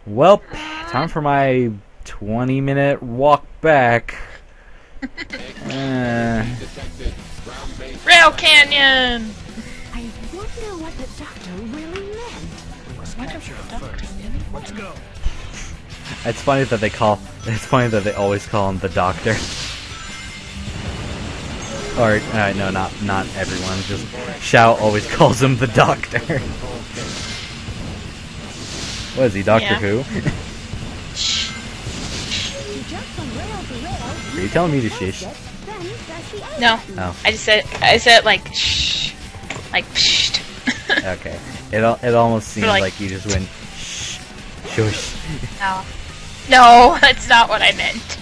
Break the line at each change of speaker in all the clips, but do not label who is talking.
Well, time for my 20-minute walk back.
Rail Canyon!
I wonder what the doctor really meant.
Let's go.
It's funny that they always call him the Doctor. Or no, not everyone. Just Shao always calls him the Doctor. What is he, Doctor Who? Are you telling me to shish?
No.
Oh.
I said like shh. Like psht.
Okay. It almost seems
Like-
like you just went shh, shush.
No. No, that's not what I meant.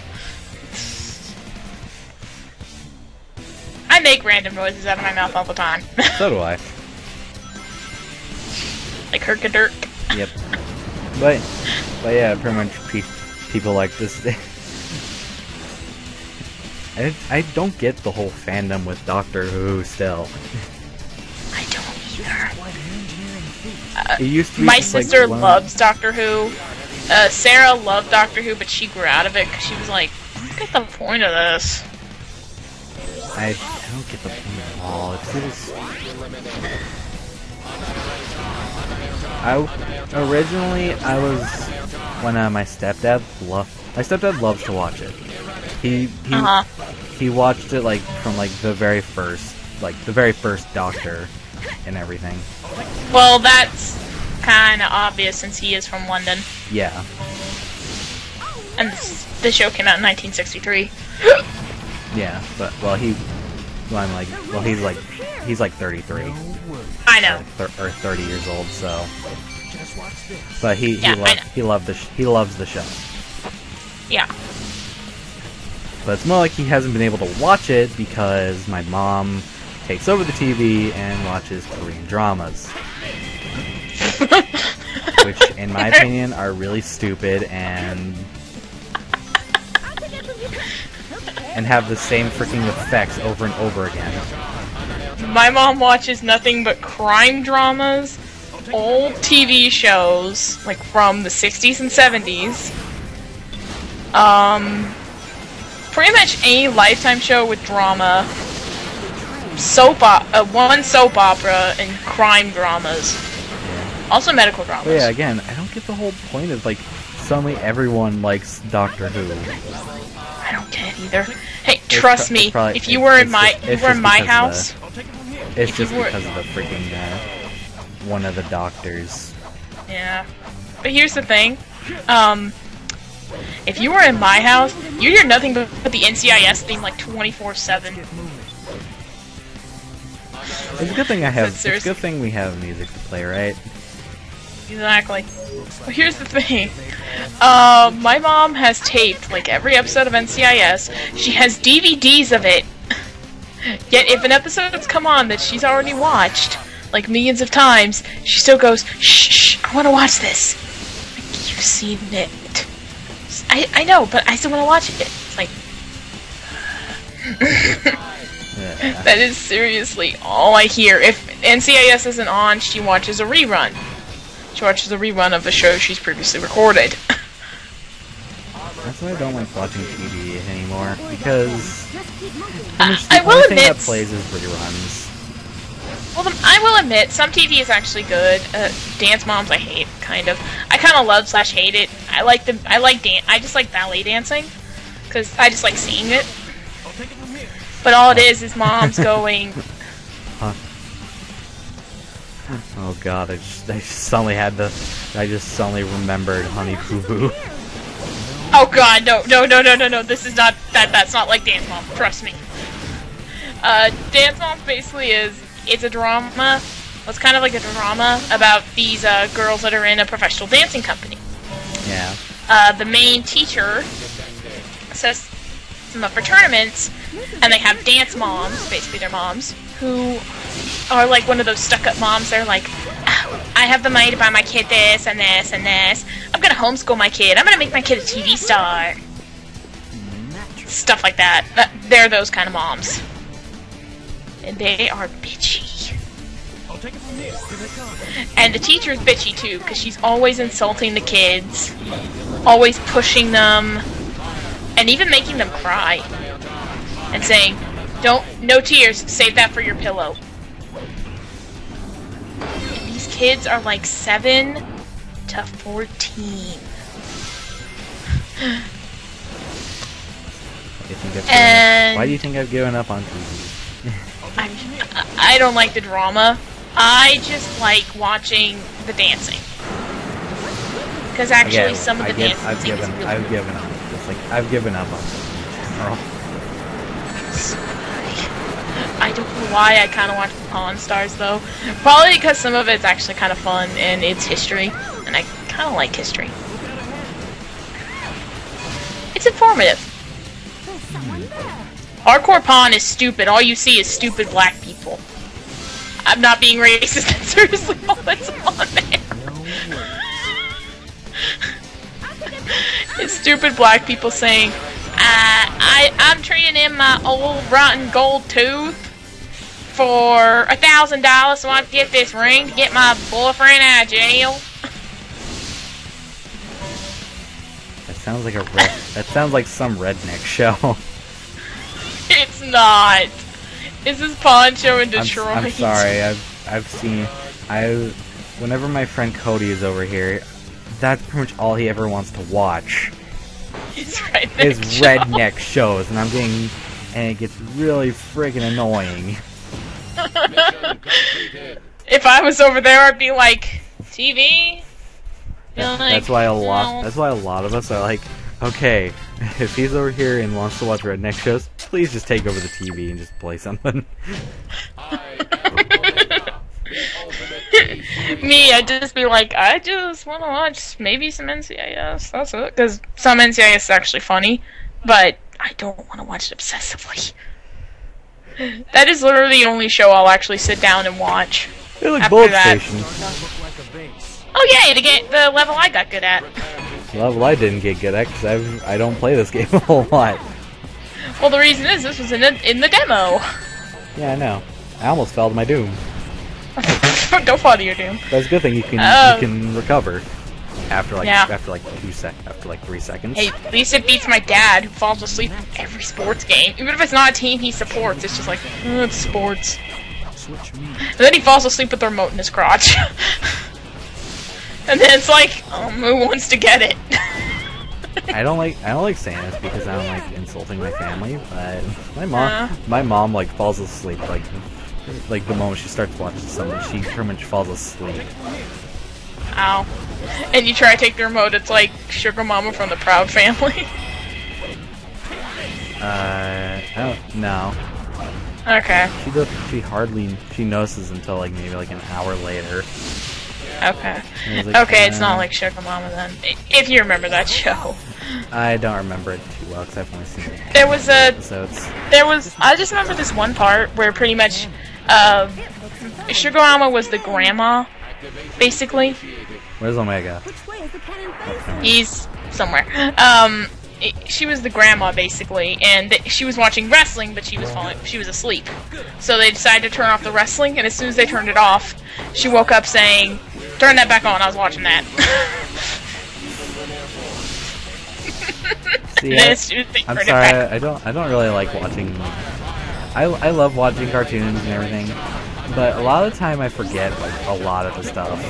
I make random noises out of my mouth all the time.
So do I.
Like herkadirk.
Yep. But yeah, pretty much people like this. I don't get the whole fandom with Doctor Who still.
I don't either.
It used to be
My
just, like,
sister
one of-
loves Doctor Who. Sarah loved Doctor Who, but she grew out of it because she was like, "Look at the point of this."
I don't get the point at all. It feels. Originally I was when my stepdad loves to watch it. He watched it like from like the very first Doctor and everything.
Well, that's kind of obvious since he is from London,
Yeah.
and the show came out in 1963.
Yeah, but he's like 33.
I know.
Or 30 years old, so. But he
I
loves the show.
Yeah.
But it's more like he hasn't been able to watch it because my mom takes over the TV and watches Korean dramas. Which, in my opinion, are really stupid and have the same freaking effects over and over again.
My mom watches nothing but crime dramas, old TV shows, like from the 60s and 70s. Pretty much any Lifetime show with drama, one soap opera, and crime dramas. Also medical dramas.
But yeah, again, I don't get the whole point of, like, suddenly everyone likes Doctor Who.
I don't get it either. Hey, trust me, if you were in my house,
It's just because of the freaking, one of the doctors.
yeah. But here's the thing, if you were in my house, you'd hear nothing but the NCIS theme like 24/7.
It's a good thing it's a
Seriously.
good thing we have music to play, right?
Exactly. But here's the thing. My mom has taped like every episode of NCIS. She has DVDs of it. Yet if an episode's come on that she's already watched, like millions of times, she still goes, shh, I want to watch this. Like, you've seen it. I know, but I still want to watch it. It's like...
Yeah.
That is seriously all I hear. If NCIS isn't on, she watches a rerun. She watches a rerun of the show she's previously recorded.
That's why I don't like watching TV anymore, because
I
the
will
only thing that
admit,
plays is reruns.
well, I will admit, some TV is actually good. Dance Moms, I hate, kind of. I kind of love / hate it. I just like ballet dancing, because I just like seeing it. But all it is moms going.
Huh. Oh god, I just suddenly remembered Honey Boo Boo.
Oh god, no, this is not, that's not like Dance Mom, trust me. Dance Mom basically it's a drama, it's kind of like a drama about these, girls that are in a professional dancing company.
Yeah.
The main teacher sets them up for tournaments, and they have dance moms, basically their moms, who are like one of those stuck-up moms. They're like, oh, I have the money to buy my kid this and this and this. I'm gonna homeschool my kid. I'm gonna make my kid a TV star. Stuff like that. They're those kind of moms. And they are bitchy. And the teacher's bitchy too, because she's always insulting the kids, always pushing them, and even making them cry. And saying, no tears, save that for your pillow. And these kids are like 7 to 14.
Why do you think I've given up on TV?
I don't like the drama. I just like watching the dancing. Because actually, some of the dancing
I've given up. It's like I've given up on general.
I don't know why I kind of watch the Pawn Stars though. Probably because some of it's actually kind of fun and it's history, and I kind of like history. It's informative. Hardcore Pawn is stupid. All you see is stupid black people. I'm not being racist. That's seriously all that's on there. It's stupid black people saying, I'm trading in my old rotten gold tooth for $1,000 so I can get this ring to get my boyfriend out of jail.
That sounds like that sounds like some redneck show.
It's not. It's this pawn show in Detroit.
I'm sorry. Whenever my friend Cody is over here, that's pretty much all he ever wants to watch.
It's redneck
redneck shows, and it gets really friggin' annoying.
If I was over there, I'd be like, TV.
That's why a lot of us are like, okay, if he's over here and wants to watch redneck shows, please just take over the TV and just play something.
Me, I'd just be like, I just want to watch maybe some NCIS, that's it. Because some NCIS is actually funny, but I don't want to watch it obsessively. That is literally the only show I'll actually sit down and watch.
They're like bullet stations.
Oh yeah, the level I got good at.
Level I didn't get good at because I don't play this game a whole lot.
Well, the reason is this was in the demo.
Yeah, I know. I almost fell to my doom.
Don't fall to your doom.
That's a good thing. You can recover after like 3 seconds.
Hey, at least it beats my dad, who falls asleep in every sports game. Even if it's not a team he supports, it's just like, it's sports. And then he falls asleep with the remote in his crotch. And then it's like, who wants to get it?
I don't like saying this because I don't like insulting my family, but my mom like falls asleep like the moment she starts watching something, she pretty much falls asleep.
Ow. And you try to take the remote, it's like Sugar Mama from the Proud Family.
I don't know.
Okay.
She notices until like maybe like an hour later.
Okay.
Like,
okay, it's not like Sugar Mama then. If you remember that show.
I don't remember it too well because I've only seen it.
There was
episodes.
I just remember this one part where pretty much, Sugar Mama was the grandma, basically.
Where's Omega?
He's somewhere. She was the grandma basically, and she was watching wrestling, but she was asleep. So they decided to turn off the wrestling, and as soon as they turned it off, she woke up saying, "Turn that back on, I was watching that."
See, I'm sorry, I don't really like watching. I love watching cartoons and everything, but a lot of the time I forget like a lot of the stuff.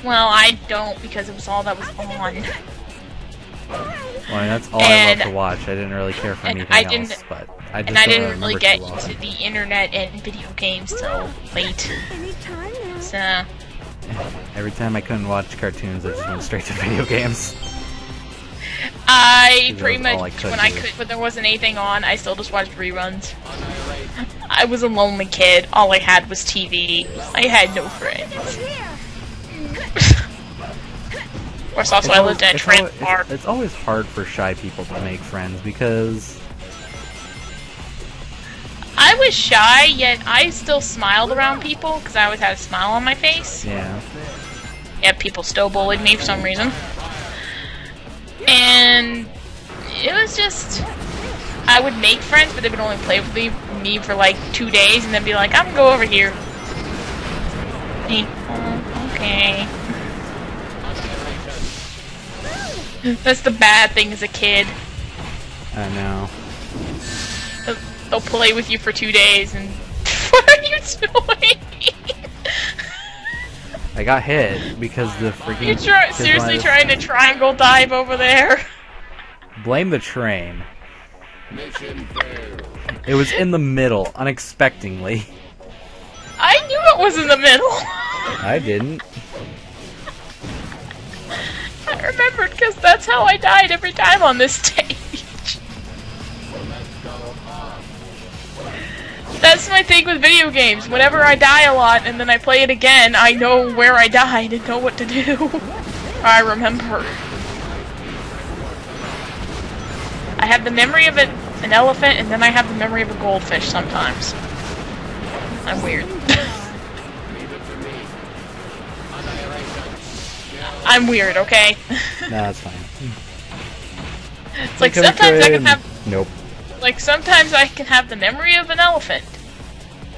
Well, I don't, because it was all that was on.
Well, that's all I love to watch. I didn't really care for anything else, but I didn't
really get into the internet and video games till late. So
every time I couldn't watch cartoons, I just went straight to video games.
I pretty much, when there wasn't anything on, I still just watched reruns. I was a lonely kid. All I had was TV. I had no friends. Of course, also I lived in a trailer park.
It's always hard for shy people to make friends because
I was shy, yet I still smiled around people because I always had a smile on my face.
Yeah.
Yeah, people still bullied me for some reason. And it was just, I would make friends, but they would only play with me for like 2 days and then be like, I'm gonna go over here. Okay. That's the bad thing as a kid.
I know.
They'll play with you for 2 days and... What are you doing?
I got hit because the freaking...
You're seriously trying to triangle dive over there?
Blame the train. It was in the middle, unexpectedly.
I knew it was in the middle.
I didn't.
I remembered because that's how I died every time on this stage. That's my thing with video games. Whenever I die a lot and then I play it again, I know where I died and know what to do. I remember. I have the memory of an elephant, and then I have the memory of a goldfish sometimes. I'm weird. I'm weird, okay?
No, that's fine.
It's like sometimes I can have...
Nope.
Like sometimes I can have the memory of an elephant.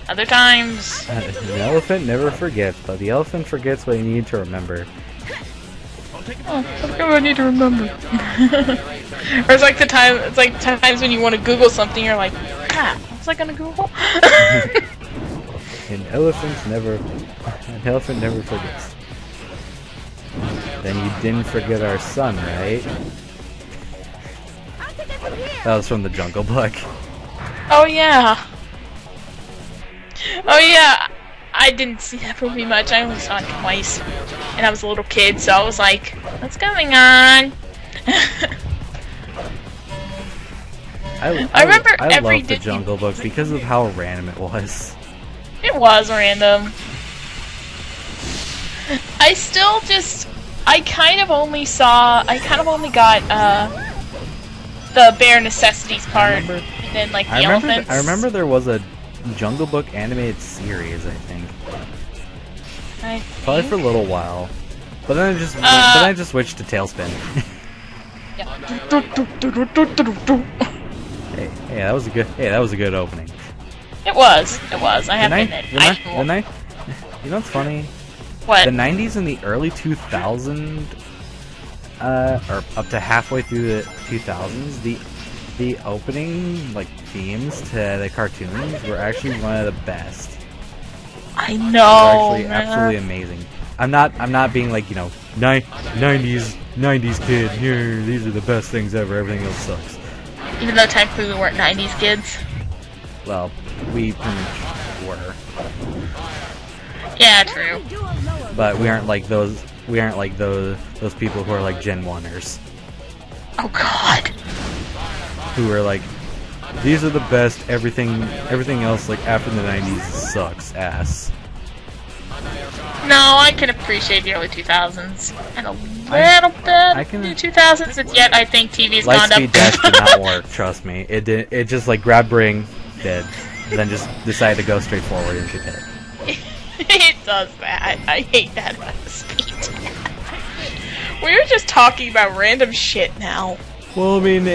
Other times...
An elephant never forgets, but the elephant forgets what you need to remember.
Oh, what do I need to remember? Or it's like times when you want to Google something, you're like, ah, what was I gonna Google?
An elephant never forgets. Then you didn't forget our son, right? That was from the Jungle Book.
Oh yeah. Oh yeah. I didn't see that movie much. I only saw it twice, and I was a little kid, so I was like, "What's going on?" I remember
I
every
loved the Jungle Book because of how random it was.
It was random. I still just, I kind of only got the bare necessities part, and then like the elephants.
I remember there was a Jungle Book animated series, I think. Probably for a little while, but then I just switched to Tailspin. Hey, that was a good opening.
It was. I have to admit.
You know what's funny?
What?
The 90s and the early 2000s, or up to halfway through the 2000s, the opening themes to the cartoons were actually one of the best.
I know.
They were actually absolutely amazing. I'm not being like, 90s kid. Here, these are the best things ever. Everything else sucks.
Even though technically we weren't 90s kids.
Well, we pretty much were.
Yeah, true.
But we aren't like those. We aren't like those people who are like Gen 1ers.
Oh God.
Who are like, these are the best. Everything else like after the 90s sucks ass.
No, I can appreciate the early 2000s and a little bit the 2000s, and yet I think TV's gone up.
Lightspeed Dash did not work. Trust me, it did. It just like grabbed Ring, dead, and then just decided to go straight forward into it.
It does that. I hate that about the speed. We were just talking about random shit now.
Well, I mean,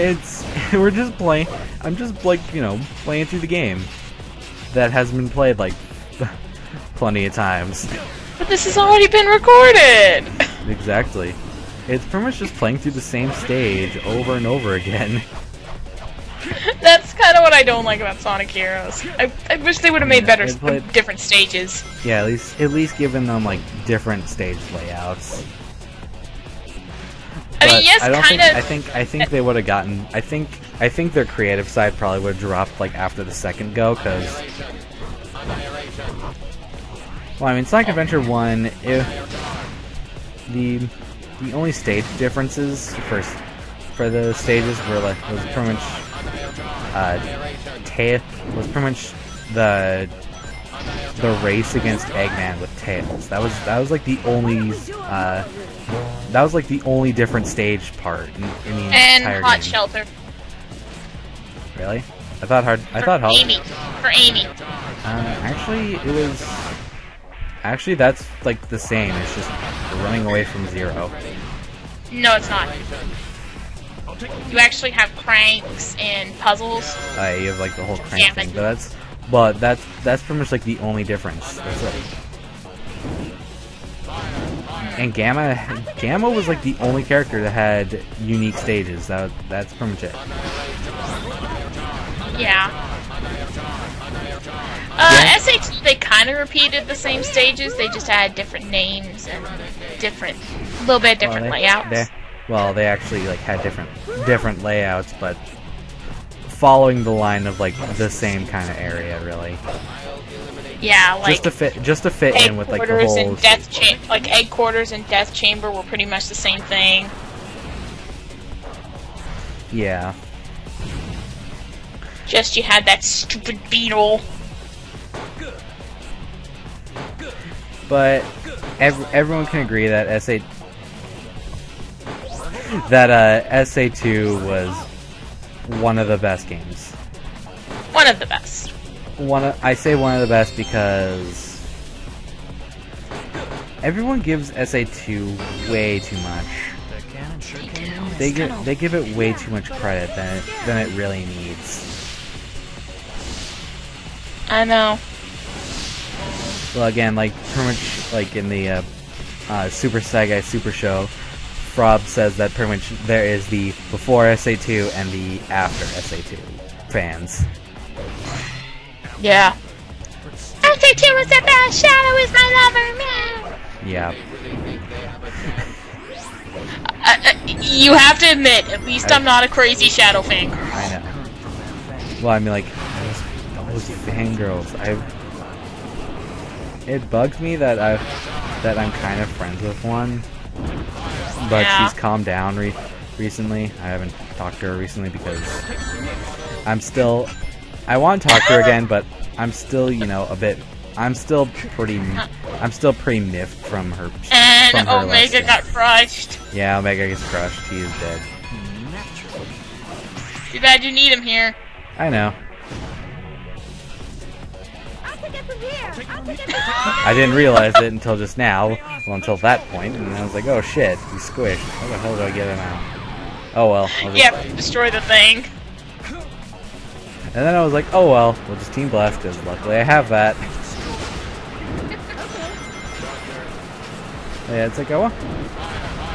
we're just playing. I'm just like playing through the game that has been played like plenty of times.
But this has already been recorded!
Exactly. It's pretty much just playing through the same stage over and over again.
That's kind of what I don't like about Sonic Heroes. I wish they would have made different stages.
Yeah, at least giving them like different stage layouts.
I mean, yes, kind of.
I think they would have gotten. I think their creative side probably would have dropped like after the second go, because. Well, I mean, Sonic Adventure 1, the only stage differences for the stages were was pretty much the race against Eggman with Tails. That was like the only different stage part in the entire game.
Hot Shelter.
Really? I thought Hot.
For Amy.
Actually, that's like the same. It's just running away from Zero.
No, it's not. You actually have cranks and puzzles.
You have like the whole crank thing, but that's pretty much like the only difference. That's it. And Gamma was like the only character that had unique stages. That's pretty much it.
Yeah. SA2, they kind of repeated the same stages. They just had different names and a little bit different layouts.
They actually like had different layouts, but following the line of like the same kind of area, really.
Yeah, like
just to fit in with like the whole.
And egg quarters and death chamber were pretty much the same thing.
Yeah.
Just you had that stupid beetle.
But everyone can agree that SA2 was one of the best games.
One of the best.
I say one of the best because everyone gives SA2 way too much. They give it way too much credit than it really needs.
I know.
Well, again, like pretty much like in the Super Saigai Super Show, Frob says that pretty much there is the before SA2 and the after SA2 fans.
Yeah. SA2 was the best. Shadow is my lover. Man.
Yeah.
You have to admit, at least I'm not a crazy Shadow fangirl.
I know. Well, I mean, like those fangirls. It bugs me that I'm kind of friends with one, but she's calmed down recently. I haven't talked to her recently because I want to talk to her again, but I'm still, I'm still pretty miffed from her.
And Omega got crushed.
Yeah, Omega gets crushed. He is dead.
Too bad you need him here.
I know. I didn't realize it until just now. Well, until that point, and I was like, "Oh shit, he's squished. How the hell do I get him out?" Oh well.
Destroy the thing.
And then I was like, "Oh well, we'll just Team Blast because luckily I have that." Yeah, it's like, oh well.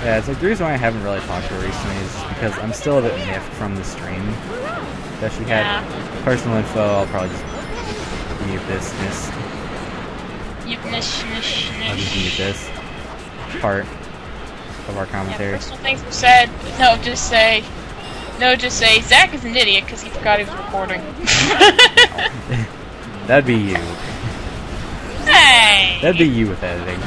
Yeah, it's like the reason why I haven't really talked to her recently is because I'm still a bit miffed from the stream that she had. Personal info, I'll probably just mute this. I'll just mute this part of our commentary.
Yeah, personal things were said. No, just say Zach is an idiot because he forgot he was recording.
That'd be you.
Hey!
That'd be you with editing.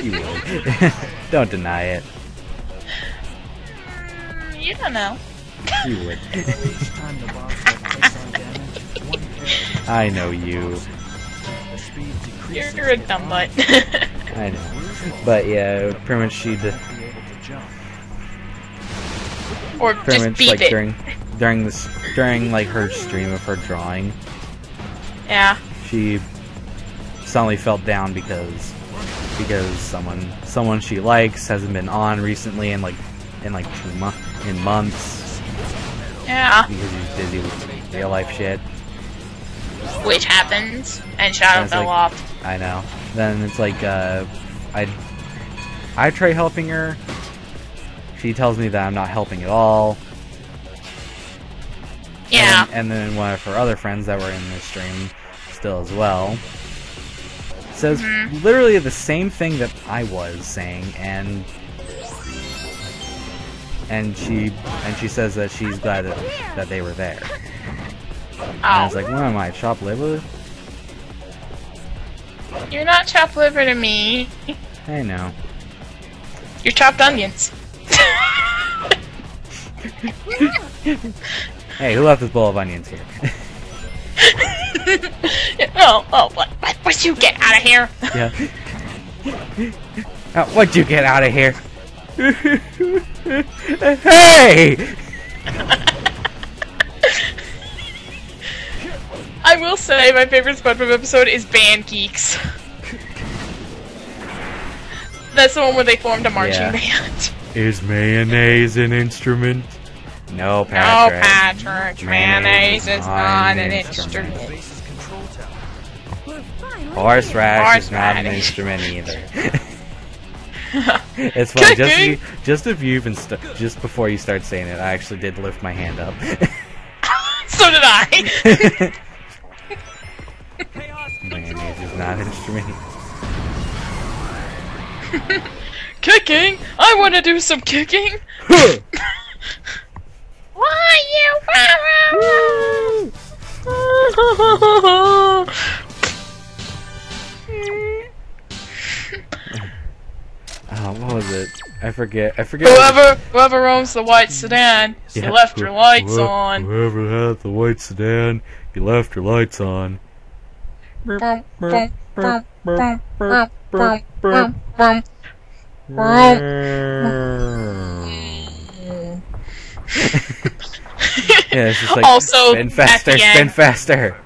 You would. Don't deny it.
You don't know.
You would. I know you.
You're a dumb butt.
I know. But yeah, pretty much she'd...
Or
pretty
just
much
beat
like
it.
during like her stream of her drawing.
Yeah.
She suddenly felt down because someone she likes hasn't been on recently in months.
Yeah.
Because he's busy with real life shit.
Which happens, and Shadow fell off.
I know. Then it's like I try helping her. She tells me that I'm not helping at all.
Yeah.
And then one of her other friends that were in this stream still as well says literally the same thing that I was saying, and she says that she's glad that they were there. And I was like, what am I, chopped liver?
You're not chopped liver to me.
I know.
You're chopped onions.
Hey, who left this bowl of onions here?
What'd you get out of here?
Yeah. What'd you get out of here? Hey!
I will say my favorite SpongeBob episode is Band Geeks. That's the one where they formed a marching band.
Is mayonnaise an instrument? No, Patrick.
No, Patrick. Mayonnaise is not an instrument.
We're finally
Horseradish is not an instrument either. It's funny. Just if you even just before you start saying it, I actually did lift my hand up.
So did I.
Mayonnaise is not an instrument.
Kicking? I want to do some kicking. Why you?
What was it? I forget.
Whoever owns the white sedan, you left your lights on.
Whoever had the white sedan, you left your lights on.
Yeah,
it's just like
also,
spin faster, spin faster.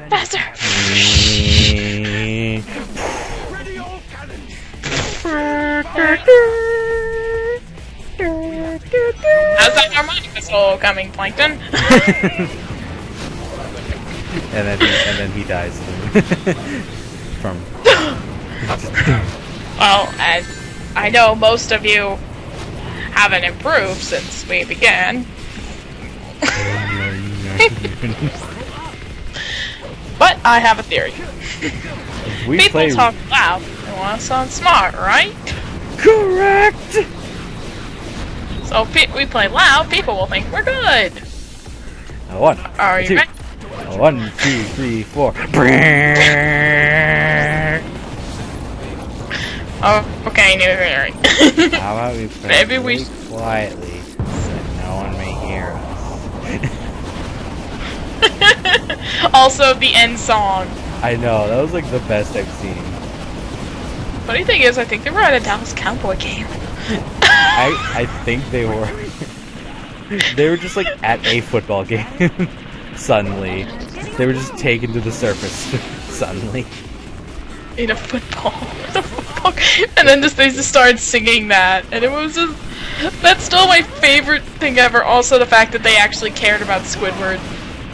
Faster. How's that harmonica solo coming, Plankton?
and then he dies from.
Well, as I know most of you haven't improved since we began. But I have a theory. People talk loud and want to sound smart, right?
Correct!
So if we play loud, people will think we're good. Are you ready?
1, 2, 3, 4.
Oh, okay, new theory.
How about we play
Maybe
really quietly so no one may hear us?
Also, the end song.
I know, that was like the best I've seen.
Funny thing is, I think they were at a Dallas Cowboy game.
I think they were. They were just like at a football game. Suddenly. They were just taken to the surface. Suddenly.
In a football game. And then they just started singing that. And it was just... That's still my favorite thing ever. Also the fact that they actually cared about Squidward.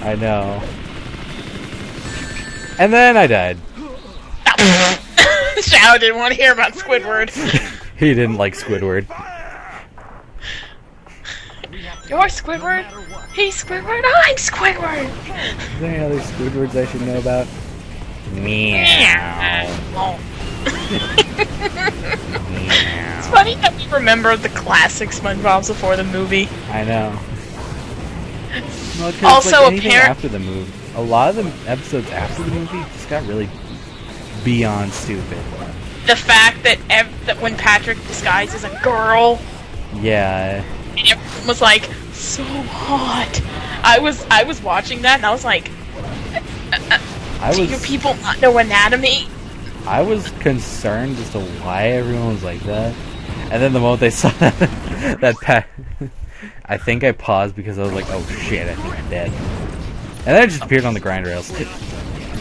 I know. And then I died.
Shadow didn't want to hear about Squidward.
He didn't like Squidward.
You're Squidward? He's Squidward? I'm Squidward!
Is there any other Squidwards I should know about? Meow.
It's funny that we remember the classic SpongeBob's before the movie.
I know. Well,
also,
like after the movie, a lot of the episodes after the movie just got really beyond stupid.
The fact that that when Patrick disguised as a girl,
yeah,
and everyone was like, so hot. I was watching that and I was like, do you people not know anatomy?
I was concerned as to why everyone was like that, and then the moment they saw that I think I paused because I was like, oh shit, I think I'm dead. And then it just appeared on the grind rails.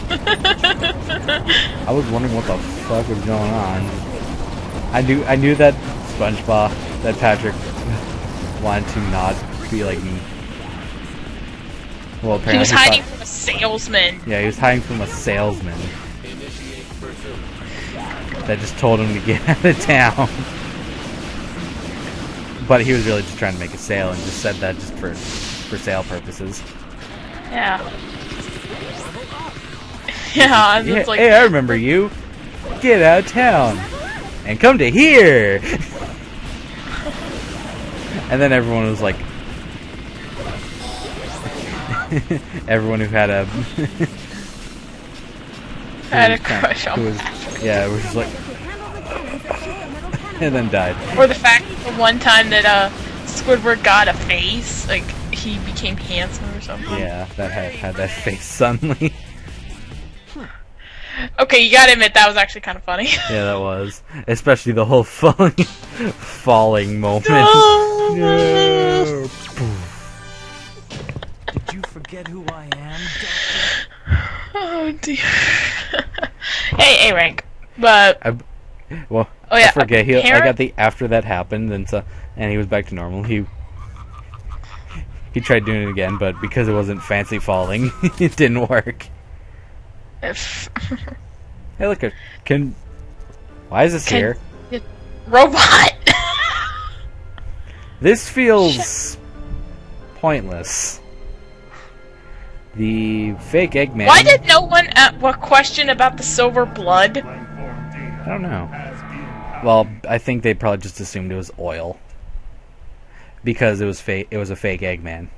I was wondering what the fuck was going on. I knew that SpongeBob, that Patrick wanted to not be like me. Well, apparently
he was hiding from a salesman.
Yeah, he was hiding from a salesman that just told him to get out of town. But he was really just trying to make a sale and just said that just for sale purposes.
Yeah. Yeah, and it's like,
hey, I remember you. Get out of town and come to here. And then everyone was like, everyone who had a
crush on Patrick.
Yeah, it was just like, and then died.
Or the fact the one time that Squidward got a face, like he became handsome or something.
Yeah, that had that face suddenly.
Okay, you gotta admit that was actually kind of funny.
Yeah, that was, especially the whole falling moment.
No.
Did you forget who I am, Doctor?
Oh dear. Hey, A-Rank. But
well,
oh yeah,
I forget. I got the after that happened, and he was back to normal. He tried doing it again, but because it wasn't fancy falling, it didn't work. Hey, look, can... Why is this here?
Robot!
This feels... pointless. The fake Eggman...
Why did no one question about the silver blood?
I don't know. Well, I think they probably just assumed it was oil. Because it was fake. It was a fake Eggman.